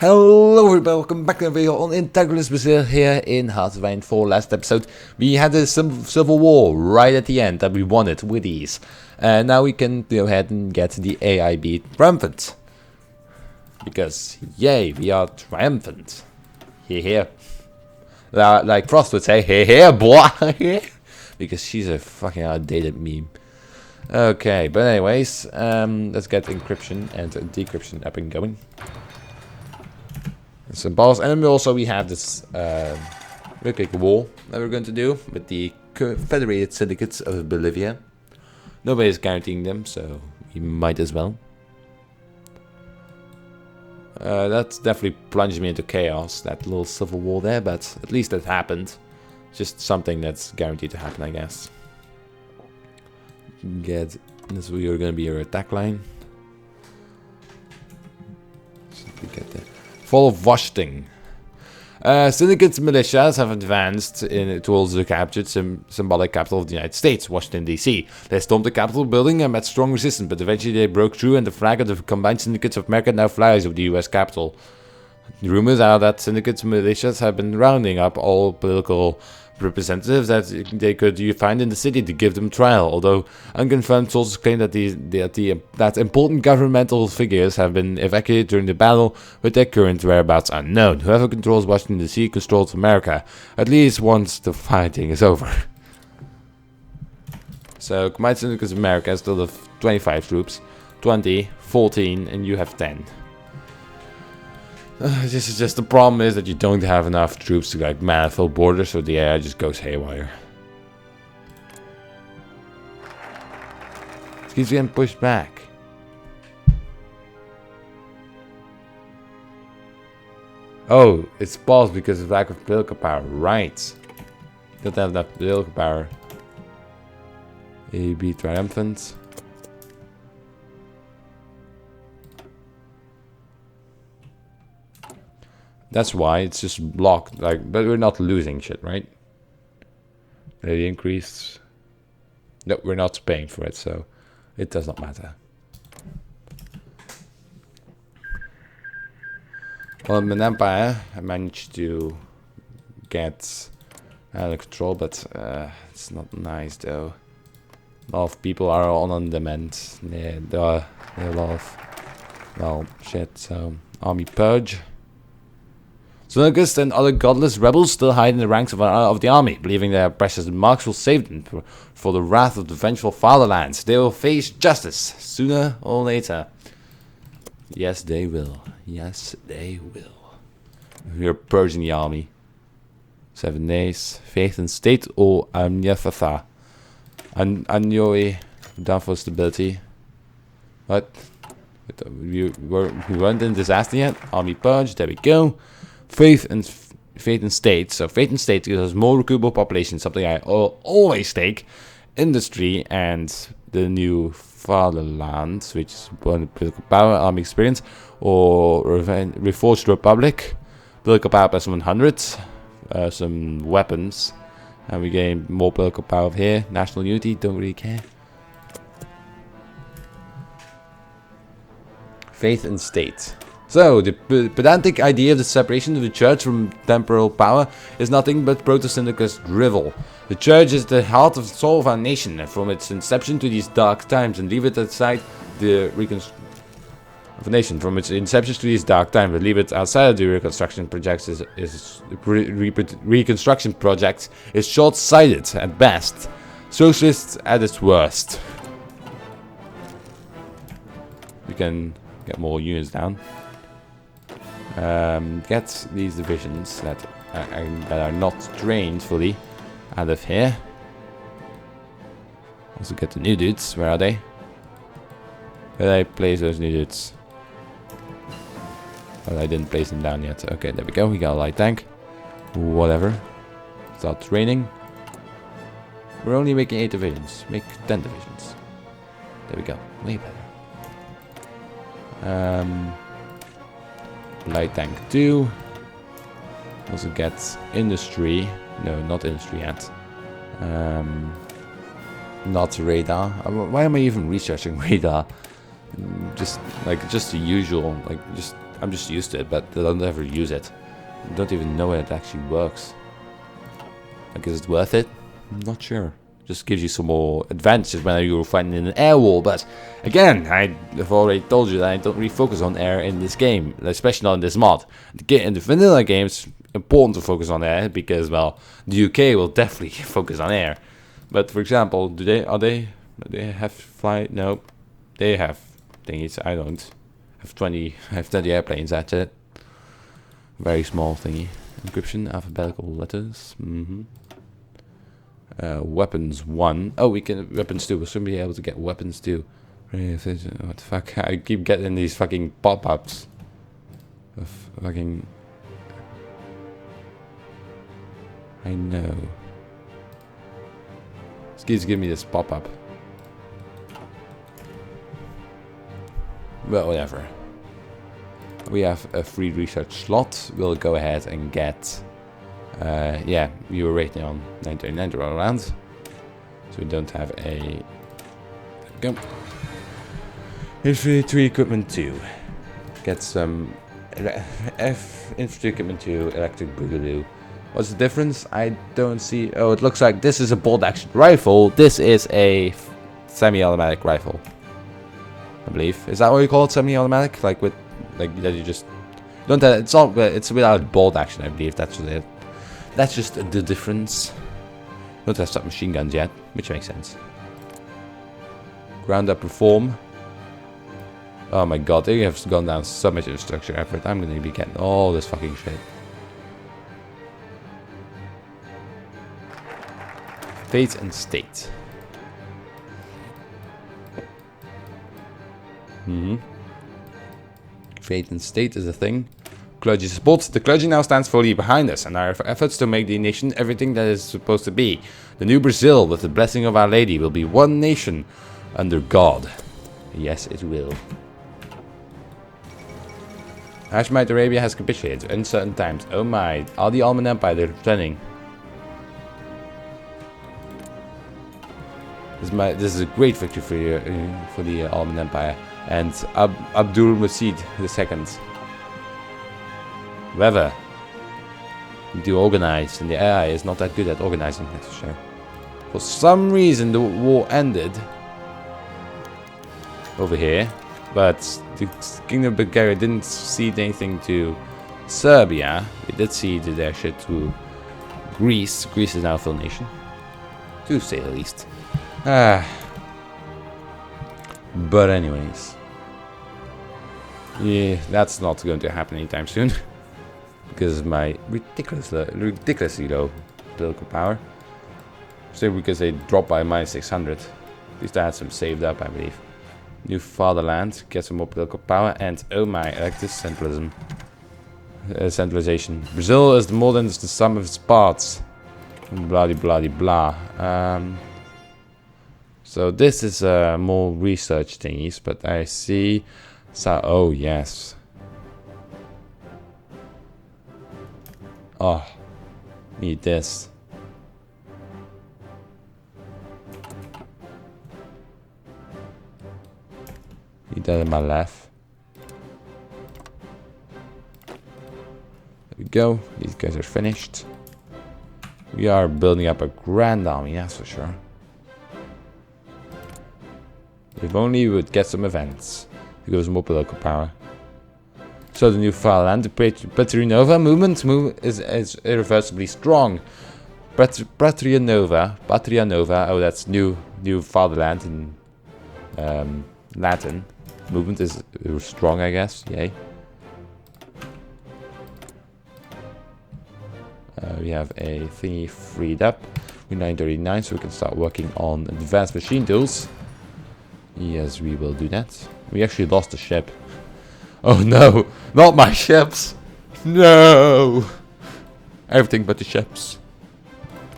Hello everybody, welcome back to a video on Integralist Brazil here in Hearts of Iron 4. Last episode we had a civil war right at the end that we won it with ease. And now we can go ahead and get the AIB triumphant. Because, yay, we are triumphant. Here. Like Frost would say, here, boy. Because she's a fucking outdated meme. Okay, but anyways, let's get encryption and decryption up and going. Some balls, and then we have this real quick wall that we're going to do with the Confederated Syndicates of Bolivia. Nobody's guaranteeing them, so we might as well. That's definitely plunged me into chaos, that little civil war there, but at least it happened. Just something that's guaranteed to happen, I guess. This is going to be your attack line. So we get there. Fall of Washington. Syndicate's militias have advanced towards the captured symbolic capital of the United States, Washington, D.C. They stormed the Capitol building and met strong resistance, but eventually they broke through and the flag of the combined syndicates of America now flies over the U.S. Capitol. The rumors are that syndicate's militias have been rounding up all political representatives that they could find in the city to give them trial, although unconfirmed sources claim that important governmental figures have been evacuated during the battle, with their current whereabouts unknown. Whoever controls Washington D.C. controls America, at least once the fighting is over. So, Combined Syndicates of America still have 25 troops, 20, 14, and you have 10. This is just the problem is that you don't have enough troops to like man a full border, so the AI just goes haywire. It keeps getting pushed back. Oh, it's paused because of lack of political power. Right. Don't have enough political power. AB triumphant. That's why it's just blocked, like, but we're not losing shit, right? Maybe increase. No, we're not paying for it, so it does not matter. Well, in Empire, I managed to get out of control, but it's not nice though. A lot of people are on demand. Yeah, there are a lot of, well, shit. So army purge. Syndicates and other godless rebels still hide in the ranks of the army, believing their precious marks will save them for the wrath of the vengeful fatherlands. They will face justice sooner or later. Yes, they will. Yes, they will. We're purging the army. 7 days. Faith and state or Amnyafatha. Anyoe down for stability. What? We weren't in disaster yet. Army purge. There we go. Faith and state. So faith and state gives us more recoupable population, something I always take. Industry and the new fatherland, which is one political power, army experience, or reforged republic. Political power plus 100. Some weapons, and we gain more political power here. National unity, don't really care. Faith and state. So, the pedantic idea of the separation of the church from temporal power is nothing but proto-syndicalist drivel. The church is the heart and soul of our nation, and from its inception to these dark times, and leave it outside the reconstruction projects reconstruction project is short-sighted at best, socialist at its worst. We can get more units down. Get these divisions that are not trained fully out of here. Also get the new dudes. Where are they? Where did I place those new dudes? Well, I didn't place them down yet. Okay, there we go. We got a light tank. Whatever. Start training. We're only making 8 divisions. Make 10 divisions. There we go. Way better. Light tank 2. Also get industry. No, not industry yet. Not radar. Why am I even researching radar? Just the usual, like just I'm just used to it, but I don't ever use it. I don't even know when it actually works. Like, is it worth it? I'm not sure. Just gives you some more advantages when you're fighting in an air wall. But again, I've already told you that I don't really focus on air in this game, especially not in this mod. In the vanilla games, important to focus on air because, well, the UK will definitely focus on air. But for example, do they have flight? No, they have thingies. I don't. I have 20 airplanes. That's it. Very small thingy. Encryption, alphabetical letters. Weapons 1. Oh, we can weapons 2. We'll soon be able to get weapons 2. What the fuck? I keep getting these fucking pop-ups of fucking. I know. Excuse, give me this pop-up. Well, whatever. We have a free research slot. We'll go ahead and get. Yeah, we were rating on 939 to run around, so we don't have a. Go. Infantry equipment 2. Get some infantry equipment 2. Electric boogaloo. What's the difference? I don't see. Oh, it looks like this is a bolt action rifle. This is a semi-automatic rifle. I believe. Is that what you call it? Semi-automatic, like with, like that you just don't. It's not. It's without bolt action. I believe that's it. That's just the difference. Don't have submachine guns yet, which makes sense. Ground up reform. Oh my god, they have gone down so much infrastructure effort. I'm gonna be getting all this fucking shit. Fate and state. Fate and state is a thing. Clergy support. The clergy now stands fully behind us and our efforts to make the nation everything that is supposed to be. The new Brazil, with the blessing of Our Lady, will be one nation under God. Yes, it will. Hashemite Arabia has capitulated in uncertain times. Oh my, all the Alman Empire, they're returning. This is a great victory for the Alman Empire. And Abdul Majid II. However, you do organize, and the AI is not that good at organizing, that's for sure. For some reason, the war ended over here, but the Kingdom of Bulgaria didn't cede anything to Serbia. They did cede their shit to Greece. Greece is now a full nation, to say the least. But anyways, yeah, that's not going to happen anytime soon. Because of my ridiculously low political power. So because they dropped by -600. At least I had some saved up, I believe. New fatherland, get some more political power, and oh my, I like this centralism. Centralization. Brazil is more than just the sum of its parts. Blah blah blah. So this is more research thingies, but I see. So oh yes. Oh, need this. Need that in my left. There we go. These guys are finished. We are building up a grand army, that's for sure. If only we would get some events. It gives more political power. So the new fatherland, the Patria Nova movement is irreversibly strong. Patria Nova, oh that's new fatherland in Latin. Movement is strong, I guess, yay. We have a thingy freed up. We're 939, so we can start working on advanced machine tools. Yes, we will do that. We actually lost a ship. Oh no, not my ships! No! Everything but the ships.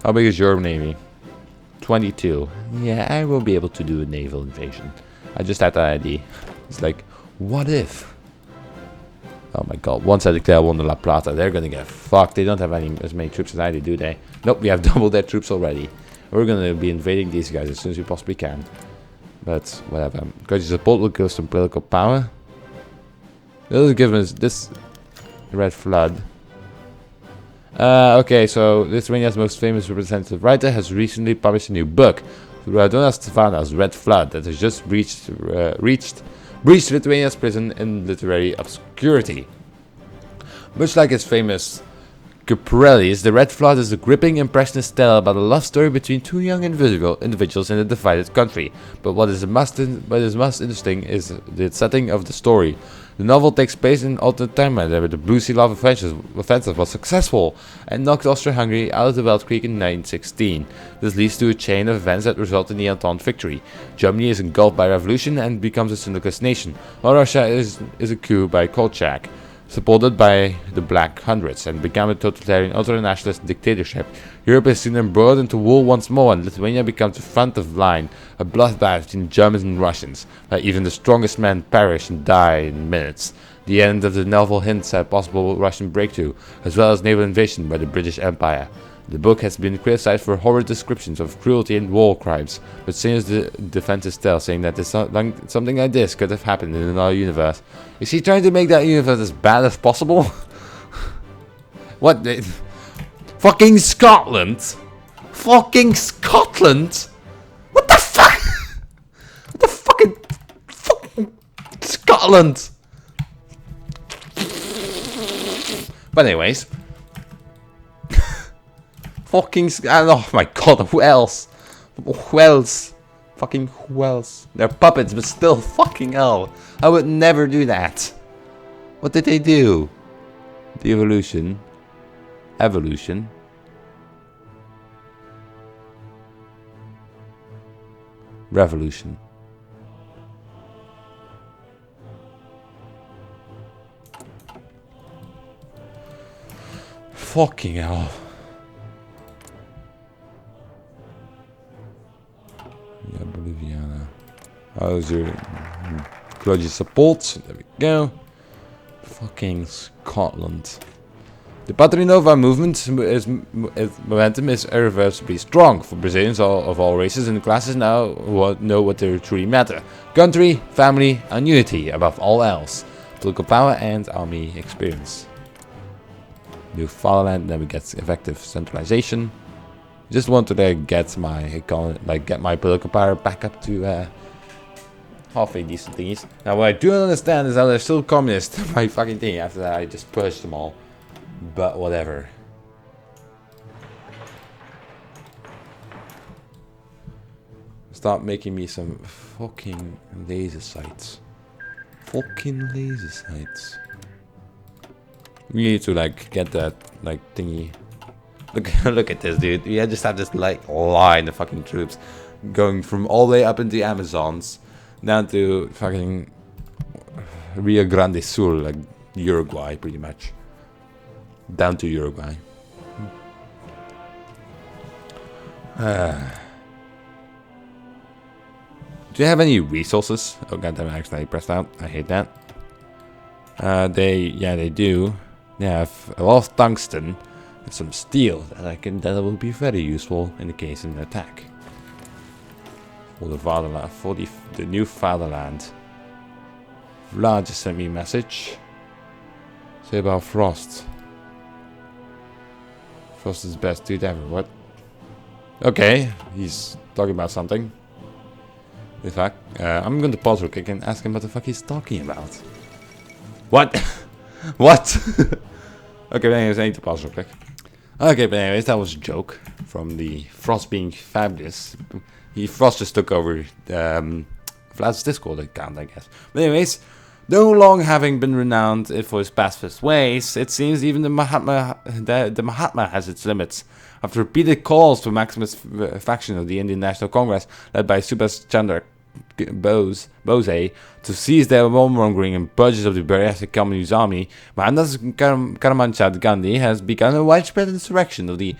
How big is your navy? 22. Yeah, I will be able to do a naval invasion. I just had that idea. It's like, what if? Oh my god, once I declare war on La Plata, they're gonna get fucked. They don't have as many troops as I do they? Nope, we have doubled their troops already. We're gonna be invading these guys as soon as we possibly can. But whatever. Because support will give some political power. They'll give us this red flood. Okay, so Lithuania's most famous representative writer has recently published a new book, Radonas Stefana's Red Flood, that has just breached Lithuania's prison in literary obscurity. Much like his famous Caprellis, The Red Flood is a gripping impressionist tale about a love story between two young individuals in a divided country. But what is most interesting is the setting of the story. The novel takes place in alternate timeline where the Blue Sea Love offensive was successful and knocked Austria-Hungary out of the Belt Creek in 1916. This leads to a chain of events that result in the Entente victory. Germany is engulfed by revolution and becomes a syndicalist nation, while Russia is a coup by Kolchak, supported by the Black Hundreds, and became a totalitarian ultranationalist dictatorship. Europe is soon embroiled into war once more, and Lithuania becomes the front of line, a bloodbath between Germans and Russians, where even the strongest men perish and die in minutes. The end of the novel hints at possible Russian breakthrough, as well as naval invasion by the British Empire. The book has been criticized for horrid descriptions of cruelty and war crimes, but since the defense is still saying that something like this could have happened in another universe. Is he trying to make that universe as bad as possible? What? Fucking Scotland? Fucking Scotland? What the fuck? What the fucking Scotland? But anyways. Oh my god, who else? Who else? Fucking who else? They're puppets, but still, fucking hell. I would never do that. What did they do? The evolution. Evolution. Revolution. Fucking hell. Yeah, Bolivia. How's your grudgy support? There we go. Fucking Scotland. The Patrinova movement momentum is irreversibly strong. For Brazilians of all races and classes now know what they truly matter. Country, family, and unity above all else. Political power and army experience. New fatherland, then we get effective centralization. Just want to get my political power back up to halfway decent things. Now what I do not understand is how they're still communist. My fucking thing after that I just purged them all. But whatever. Start making me some fucking laser sights. Fucking laser sights. We need to get that thingy. Look at this, dude. We just have this line of fucking troops going from all the way up into the Amazons down to fucking Rio Grande Sul, Uruguay, pretty much. Down to Uruguay. Do you have any resources? Oh goddamn! I accidentally pressed out. I hate that. They do. They have a lot of tungsten. Some steel that will be very useful in the case of an attack. For the fatherland, for the new fatherland. Vlad just sent me a message. Say about Frost. Frost is the best dude ever. What? Okay, he's talking about something. In fact, I'm going to pause real quick and ask him what the fuck he's talking about. What? What? Okay, but anyways, I need to pause real quick. Okay, but anyways, that was a joke from the Frost being fabulous. Frost just took over Vlad's Discord account, I guess. But anyways, no long having been renowned for his pacifist ways, it seems even the Mahatma has its limits. After repeated calls to Maximist faction of the Indian National Congress, led by Subhas Chandra Bose to seize their warmongering and purges of the Bharatiya Communist Army, Mohandas Karamanchand Gandhi has begun a widespread insurrection of the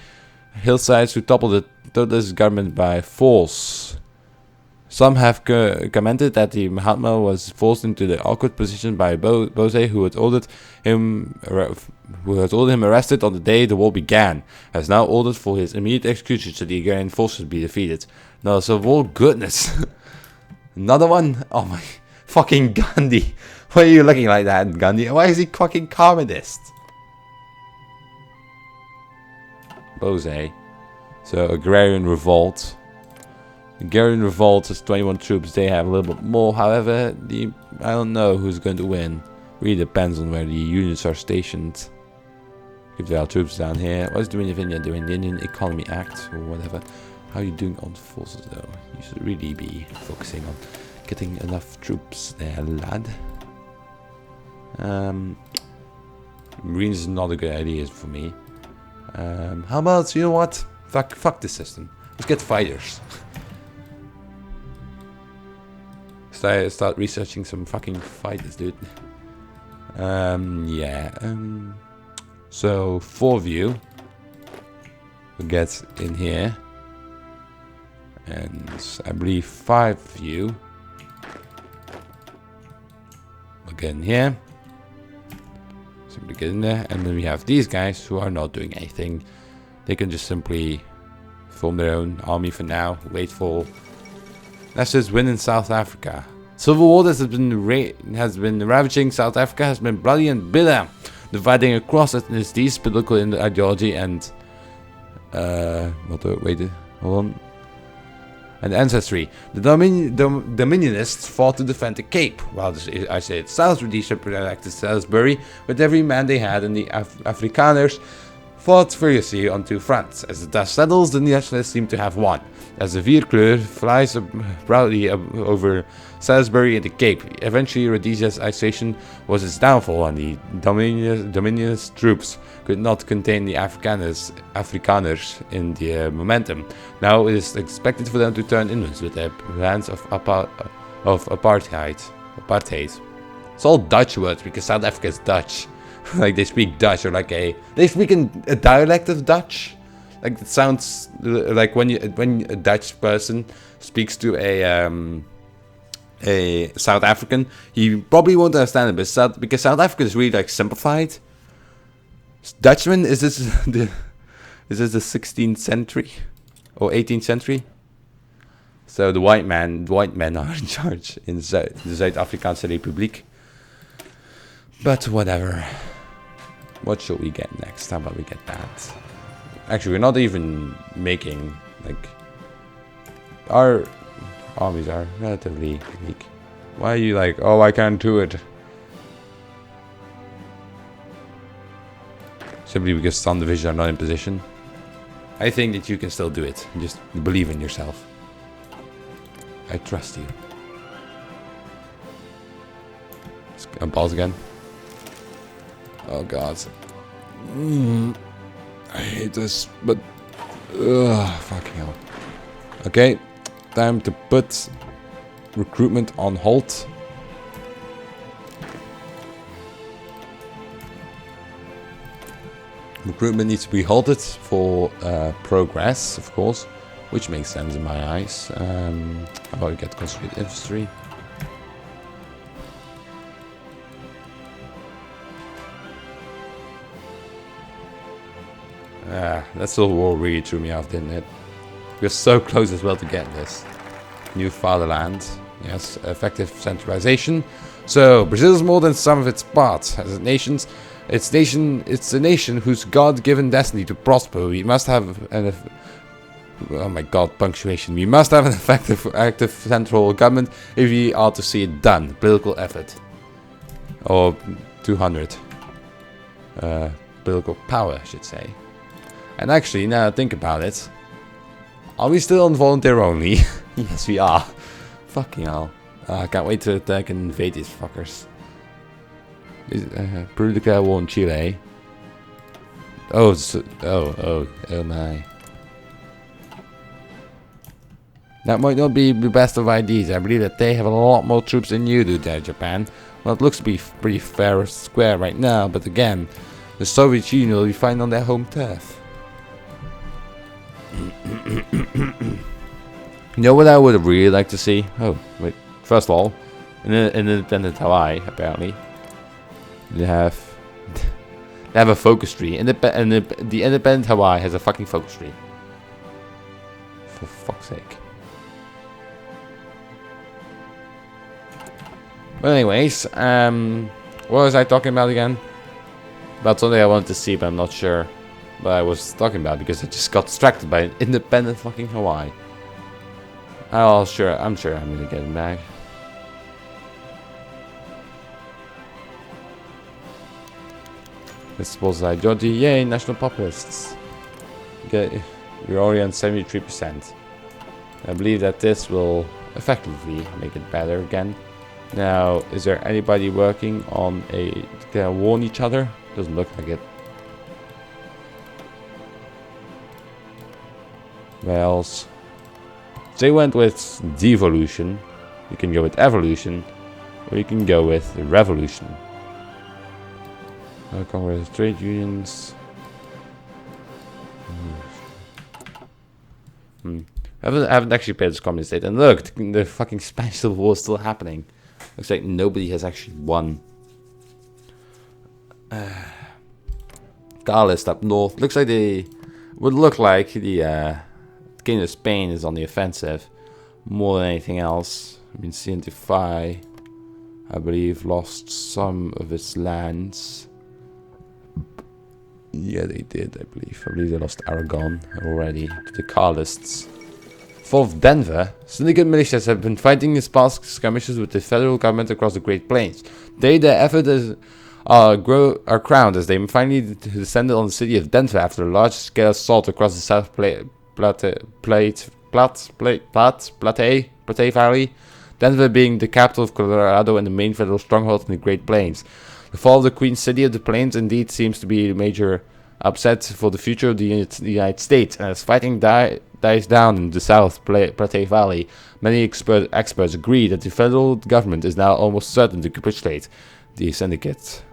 hillsides to topple the totalist government by force. Some have commented that the Mahatma was forced into the awkward position by Bose, who had ordered him arrested on the day the war began, has now ordered for his immediate execution so the Agrarian forces be defeated. Now, so war goodness. Another one? Oh my fucking Gandhi. Why are you looking like that, Gandhi? Why is he fucking communist? Bose. So, agrarian revolt. Agrarian revolt has 21 troops. They have a little bit more. However, I don't know who's going to win. Really depends on where the units are stationed. If there are troops down here. What is Dominion doing? The Indian Economy Act or whatever. How are you doing on forces though? You should really be focusing on getting enough troops there, lad. Marines is not a good idea for me. How about, you know what? Fuck this system. Let's get fighters. Start researching some fucking fighters, dude. Yeah. So 4 of you will get in here, and I believe 5 of you will get in here. Simply get in there, and then we have these guys who are not doing anything. They can just simply form their own army for now. Wait for. Let's just win in South Africa. Civil war that has been ravaging South Africa has been bloody and bitter, dividing across ethnicities, political ideology, and hold on. And ancestry. The Dominionists fought to defend the Cape, while the isolated South Rhodesia protected Salisbury with every man they had, and the Afrikaners fought furiously on 2 fronts. As the dust settles, the nationalists seem to have won, as the Vierkleur flies proudly over Salisbury and the Cape. Eventually, Rhodesia's isolation was its downfall, and the Dominionist troops could not contain the Afrikaners in their momentum. Now it is expected for them to turn inwards with their plans of apartheid. It's all Dutch words because South Africa is Dutch. Like they speak Dutch, or like they speak in a dialect of Dutch. Like it sounds like when a Dutch person speaks to a South African, he probably won't understand it, but because South Africa is really like simplified. Dutchman, is this the 16th century or 18th century? So the white men are in charge in the Zuid-Afrikaanse Republiek. But whatever. What should we get next? How about we get that? Actually, we're not even making, like, our armies are relatively weak. Why are you like, oh, I can't do it? Simply because some divisions are not in position. I think that you can still do it. Just believe in yourself. I trust you. Let's pause again. Oh god. I hate this, but fucking hell. Okay, time to put recruitment on hold. Recruitment needs to be halted for progress, of course, which makes sense in my eyes. How about we get concentrated infantry? That Civil War really threw me off, didn't it? We were so close as well to get this. New fatherland. Yes, effective centralization. So, Brazil is more than some of its parts. As a nation, it's a nation whose God-given destiny to prosper. We must have an... Oh my god, punctuation. We must have an active central government if we are to see it done. Political effort. Or 200. Political power, I should say. And actually, now I think about it, are we still on volunteer only? Yes, we are. Fucking hell. I can't wait to attack and invade these fuckers. Peru declare war on Chile. Oh my. That might not be the best of ideas. I believe that they have a lot more troops than you do there, Japan. Well, it looks to be pretty fair square right now, but again, the Soviet Union will be fine on their home turf. You know what I would really like to see? Oh, wait. First of all, in independent Hawaii, apparently, they have a focus tree. And the independent Hawaii has a fucking focus tree. For fuck's sake. But anyways, what was I talking about again? About something I wanted to see, but I'm not sure what I was talking about because I just got distracted by an independent fucking Hawaii. Oh, sure, I'm gonna get it back. This was like Georgia, yay, national populists. You're already on 73%. I believe that this will effectively make it better again. Now, is there anybody working on a... Can I warn each other? Doesn't look like it. What else? They went with devolution. You can go with evolution. Or you can go with revolution. Congress, trade unions. I haven't actually played this communist state. And look, the fucking Spanish Civil War is still happening. Looks like nobody has actually won. Carlist up north. Looks like they would look like the King of Spain is on the offensive more than anything else. I mean, CNT5, I believe, lost some of its lands. Yeah, they did, I believe. I believe they lost Aragon already to the Carlists. Fall of Denver, syndicate militias have been fighting in sparse skirmishes with the federal government across the Great Plains. Their effort are crowned as they finally descended on the city of Denver after a large-scale assault across the South Platte Valley. Denver being the capital of Colorado and the main federal stronghold in the Great Plains. The fall of the Queen City of the Plains indeed seems to be a major upset for the future of the United States, and as fighting dies down in the South Platte Valley, many experts agree that the federal government is now almost certain to capitulate. The syndicate.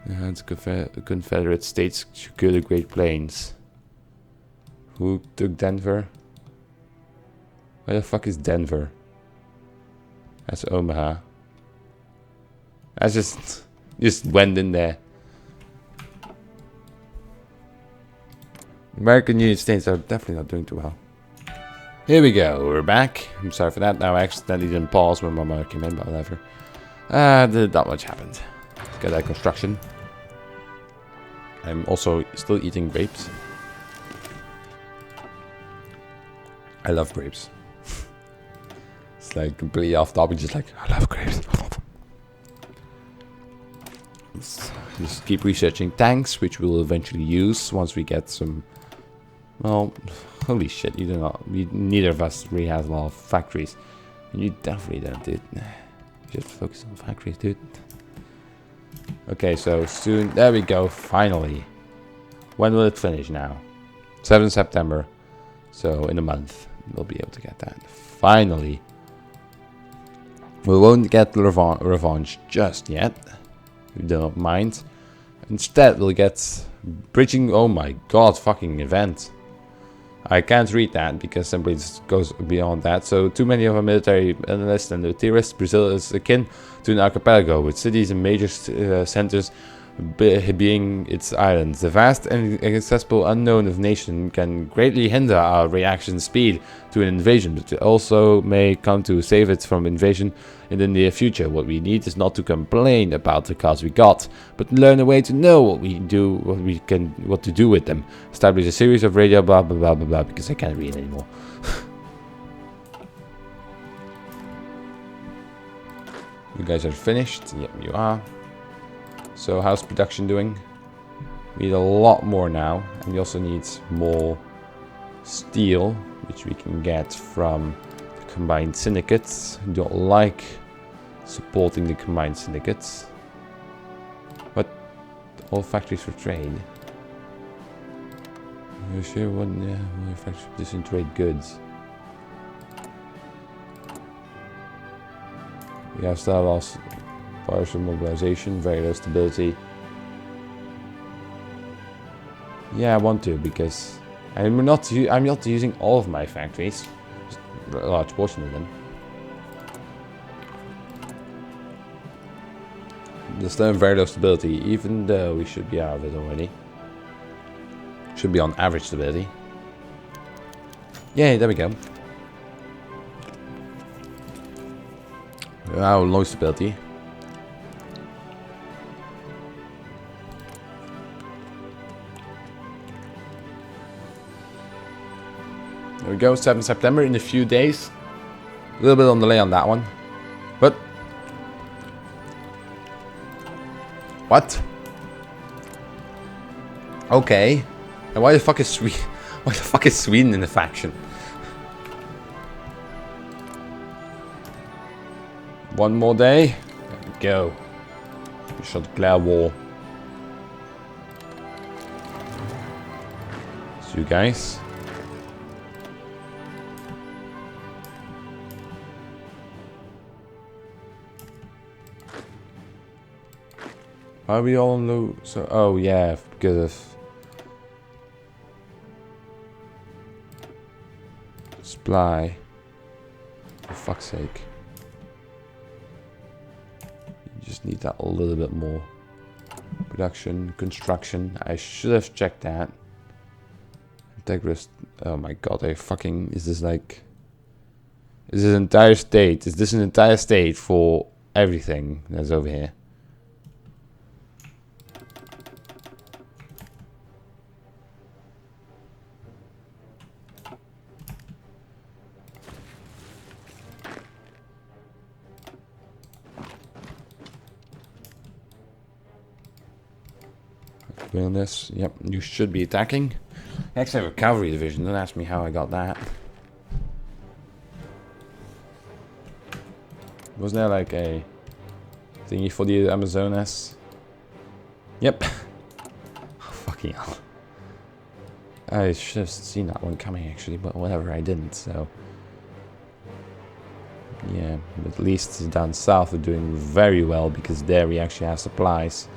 The Confederate States secure the Great Plains. Who took Denver? Where the fuck is Denver? That's Omaha. I just went in there. American United States are definitely not doing too well. Here we go, we're back. I'm sorry for that. Now I accidentally didn't pause when my mother came in, but whatever. Not much happened. Let's get that construction. I'm also still eating grapes. I love grapes. It's like completely off topic, just like, I love grapes. Just keep researching tanks, which we'll eventually use once we get some... Well, holy shit, neither of us really has a lot of factories. And you definitely don't, dude. Just focus on factories, dude. Okay, so soon, there we go, finally. When will it finish now? 7th September. So in a month, we'll be able to get that. Finally. We won't get revenge just yet. We don't mind. Instead, we'll get bridging. Oh my god, fucking event. I can't read that because simply it goes beyond that. So, too many of our military analysts and the theorists, Brazil is akin to an archipelago with cities and major centers being its islands. The vast and inaccessible unknown of nation can greatly hinder our reaction speed to an invasion, but it also may come to save it from invasion in the near future. What we need is not to complain about the cards we got, but learn a way to know what to do with them. Establish a series of radio blah blah blah blah blah, because I can't read anymore. You guys are finished? Yep, you are. So how's production doing? We need a lot more now, and we also need more steel, which we can get from the combined syndicates. I don't like supporting the combined syndicates, but all factories for trade. You sure one? Yeah, all factories producing trade goods. We have still lost partial mobilization, very low stability. Yeah, I want to, because I'm not using all of my factories, just a large portion of them. There's still very low stability, even though we should be out of it already. Should be on average stability. Yay, there we go. Wow, low stability. There we go, 7 September in a few days. A little bit on delay on that one. But... What? Okay. And why the fuck is Sweden... Why the fuck is Sweden in the faction? One more day. There we go. We shall declare war. So you guys. Why are we all on low? So, oh yeah, because of supply. For fuck's sake. You just need that a little bit more. Production, construction. I should have checked that. Integrist. Oh my god, I fucking... Is this like... Is this an entire state? Is this an entire state for everything that's over here? Doing this. Yep, you should be attacking. I actually have a cavalry division. Don't ask me how I got that. Wasn't there like a thingy for the Amazonas? Yep. Oh, fucking hell. I should have seen that one coming actually, but whatever, I didn't, so... Yeah, but at least down south we're doing very well because there we actually have supplies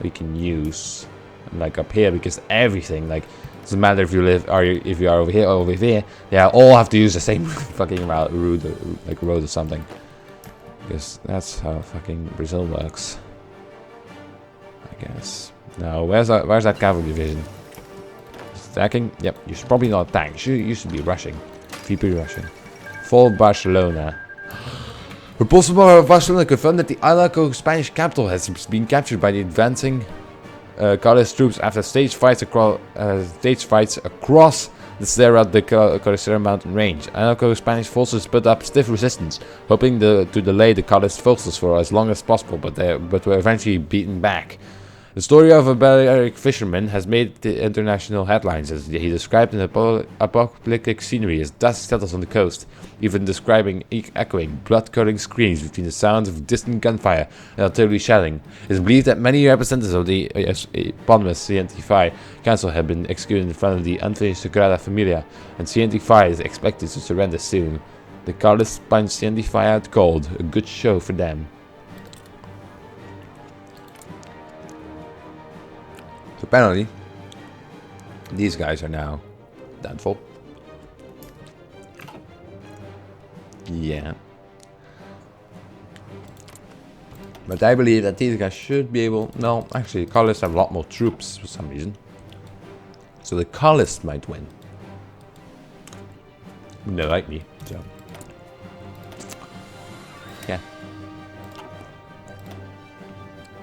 we can use. Like up here, because everything, like, doesn't matter if you live or if you are over here or over here, they all have to use the same fucking route, like road or something, because that's how fucking Brazil works, I guess. Now, where's that cavalry division? Attacking? Yep, you should probably not attack. You should be rushing. VP rushing. Fall Barcelona. Reports from Barcelona confirmed that the Alaco Spanish capital has been captured by the advancing Carlist troops after stage fights across the Sierra de Kaiserreich mountain range. Alaco Spanish forces put up stiff resistance, hoping to delay the Carlist forces for as long as possible, but were eventually beaten back. The story of a Balearic fisherman has made the international headlines as he described an apocalyptic scenery as dust settles on the coast, even describing echoing, blood-curdling screams between the sounds of distant gunfire and artillery shelling. It is believed that many representatives of the eponymous CNT5 Council have been executed in front of the unfinished Sagrada Familia, and CNT5 is expected to surrender soon. The Carlists punched CNT5 out cold, a good show for them. So apparently, these guys are now done for. Yeah. But I believe that these guys should be able... No, actually, the Carlists have a lot more troops for some reason. So the Carlists might win. They're like me, so... Yeah.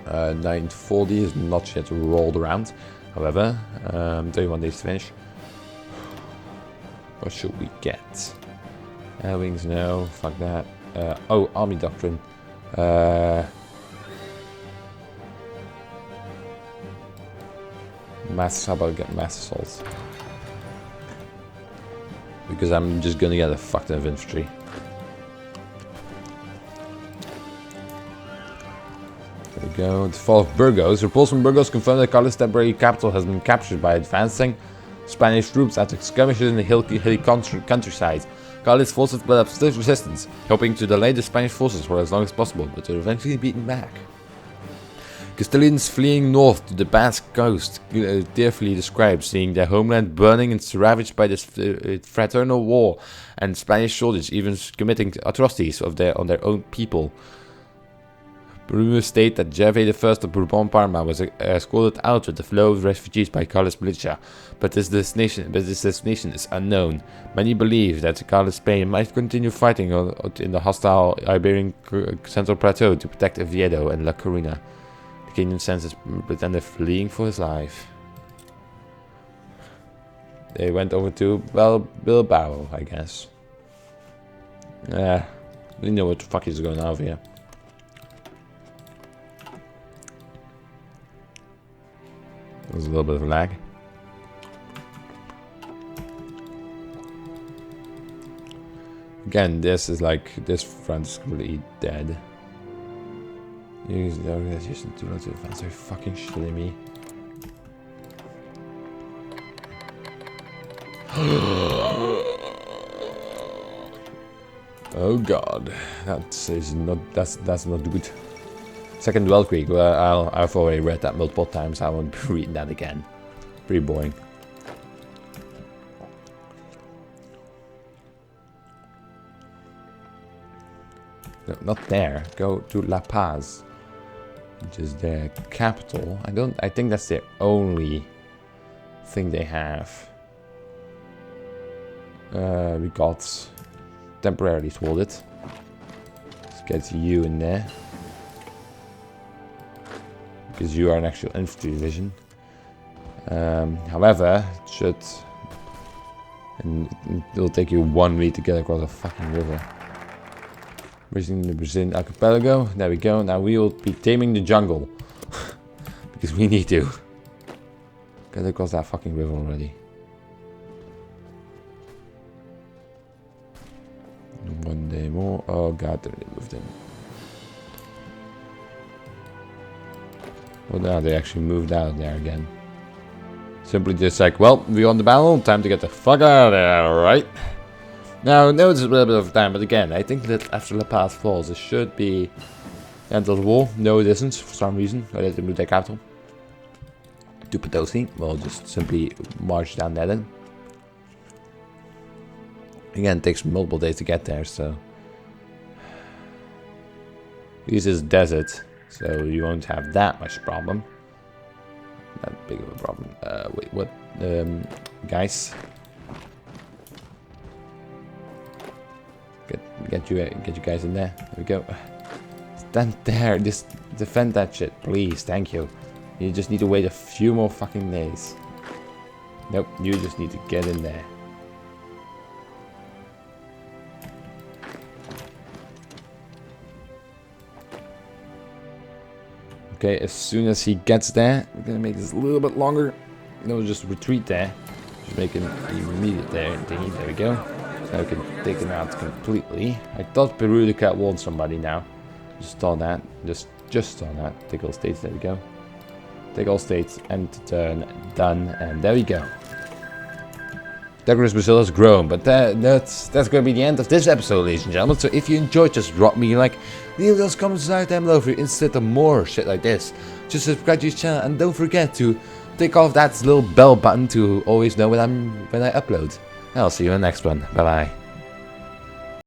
940 is not yet rolled around. However, 31 days to finish. What should we get? Wings, no. Fuck that. Oh, army doctrine. Mass, how about get mass assaults? Because I'm just gonna get a fuck ton of infantry. There we go. The fall of Burgos. Reports from Burgos confirm that Carlos' temporary capital has been captured by advancing Spanish troops after skirmishes in the hilly countryside. Carlos' forces put up stiff resistance, hoping to delay the Spanish forces for as long as possible, but were eventually beaten back. Castilians fleeing north to the Basque coast tearfully described seeing their homeland burning and ravaged by this fraternal war, and Spanish soldiers even committing atrocities on their own people. Rumors state that Gervais I of Bourbon-Parma was escorted out with the flow of refugees by Carlos militia, but this destination is unknown. Many believe that Carlos Spain might continue fighting in the hostile Iberian Central Plateau to protect Oviedo and La Coruña. The kingdom sends his pretender fleeing for his life. They went over to Bilbao, I guess. We know what the fuck is going on over here. There's a little bit of lag. Again, this front is completely dead. Use the organization to not advance. Are you fucking shitting me? Oh god, that's not good. Second Dwell Creek. Well, I've already read that multiple times. I won't be reading that again. Pretty boring. No, not there. Go to La Paz, which is their capital. I think that's the only thing they have. We got temporarily swallowed it. Let's get you in there. Because you are an actual infantry division. However, it'll take you 1 week to get across a fucking river. Reaching the Brazilian archipelago. There we go. Now we will be taming the jungle. Because we need to. Get across that fucking river already. One day more. Oh god, they moved in. Well, now they actually moved out there again. Simply just like, well, we won the battle, time to get the fuck out of there, alright? Now, no, it's a little bit of time, but again, I think that after La Paz falls, it should be the end of the war. No, it isn't, for some reason. I didn't move their capital to Potosi. We'll just simply march down there then. Again, it takes multiple days to get there, so... This is desert. So you won't have that much problem. Not big of a problem. Wait, what? Guys, get you guys in there. There we go. Stand there. Just defend that shit, please. Thank you. You just need to wait a few more fucking days. Nope. You just need to get in there. Okay, as soon as he gets there, we're gonna make this a little bit longer. No, just retreat there. Just make an immediate there. There we go. Now we can take him out completely. I thought Peru the cat warned somebody now. Just saw that. Just saw that. Take all states. There we go. Take all states. End turn. Done. And there we go. Decorous Brazil has grown, but that's going to be the end of this episode, ladies and gentlemen. So if you enjoyed, just drop me a like, leave those comments down below if you're interested in more shit like this. Just subscribe to this channel and don't forget to tick off that little bell button to always know when I upload. And I'll see you in the next one. Bye bye.